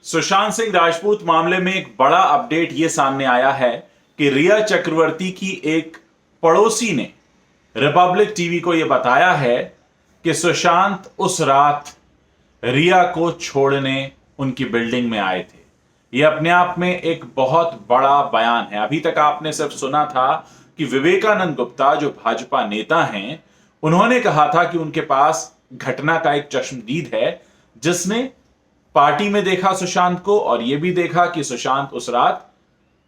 सुशांत सिंह राजपूत मामले में एक बड़ा अपडेट यह सामने आया है कि रिया चक्रवर्ती की एक पड़ोसी ने रिपब्लिक टीवी को यह बताया है कि सुशांत उस रात रिया को छोड़ने उनकी बिल्डिंग में आए थे। यह अपने आप में एक बहुत बड़ा बयान है। अभी तक आपने सिर्फ सुना था कि विवेकानंद गुप्ता जो भाजपा नेता हैं, उन्होंने कहा था कि उनके पास घटना का एक चश्मदीद है जिसने पार्टी में देखा सुशांत को और यह भी देखा कि सुशांत उस रात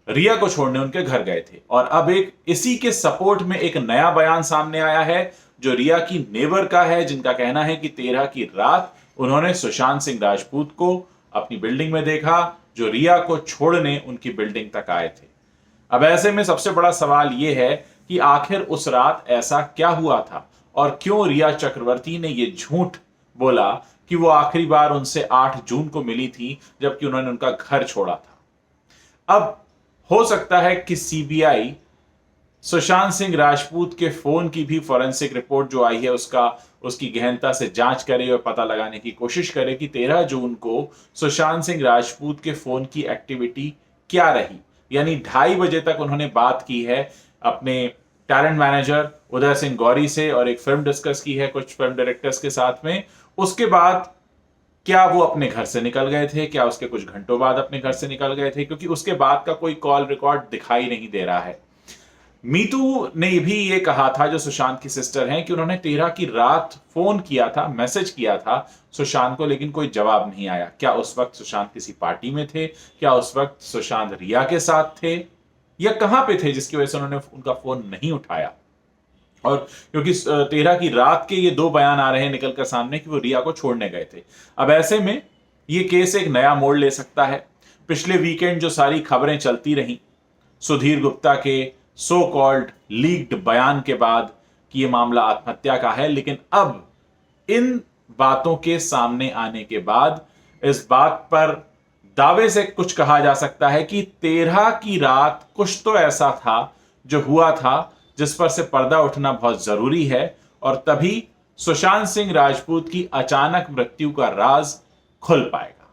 रिया को छोड़ने उनके घर गए थे। और अब एक इसी के सपोर्ट में एक नया बयान सामने आया है जो रिया की नेबर का है, जिनका कहना है कि 13 की रात उन्होंने सुशांत सिंह राजपूत को अपनी बिल्डिंग में देखा जो रिया को छोड़ने उनकी बिल्डिंग तक आए थे। अब ऐसे में सबसे बड़ा सवाल यह है कि आखिर उस रात ऐसा क्या हुआ था और क्यों रिया चक्रवर्ती ने यह झूठ बोला कि वो आखिरी बार उनसे 8 जून को मिली थी जबकि उन्होंने उनका घर छोड़ा था। अब हो सकता है कि सीबीआई सुशांत सिंह राजपूत के फोन की भी फॉरेंसिक रिपोर्ट जो आई है उसकी गहनता से जांच करे और पता लगाने की कोशिश करे कि 13 जून को सुशांत सिंह राजपूत के फोन की एक्टिविटी क्या रही। यानी 2:30 बजे तक उन्होंने बात की है अपने टैलेंट मैनेजर उदय सिंह गौरी से और एक फिल्म डिस्कस की है कुछ फिल्म डायरेक्टर्स के साथ में। उसके बाद क्या वो अपने घर से निकल गए थे, क्या उसके कुछ घंटों बाद अपने घर से निकल गए थे, क्योंकि उसके बाद का कोई कॉल रिकॉर्ड दिखाई नहीं दे रहा है। मीतू ने भी ये कहा था, जो सुशांत की सिस्टर हैं, कि उन्होंने 13 की रात फोन किया था, मैसेज किया था सुशांत को, लेकिन कोई जवाब नहीं आया। क्या उस वक्त सुशांत किसी पार्टी में थे, क्या उस वक्त सुशांत रिया के साथ थे, या कहां पे थे जिसकी वजह से उन्होंने उनका फोन नहीं उठाया। और क्योंकि 13 की रात के ये 2 बयान आ रहे हैं निकलकर सामने कि वो रिया को छोड़ने गए थे। अब ऐसे में ये केस एक नया मोड़ ले सकता है। पिछले वीकेंड जो सारी खबरें चलती रहीं सुधीर गुप्ता के सो कॉल्ड लीक्ड बयान के बाद कि ये मामला आत्महत्या का है, लेकिन अब इन बातों के सामने आने के बाद इस बात पर दावे से कुछ कहा जा सकता है कि 13 की रात कुछ तो ऐसा था जो हुआ था जिस पर से पर्दा उठना बहुत जरूरी है, और तभी सुशांत सिंह राजपूत की अचानक मृत्यु का राज खुल पाएगा।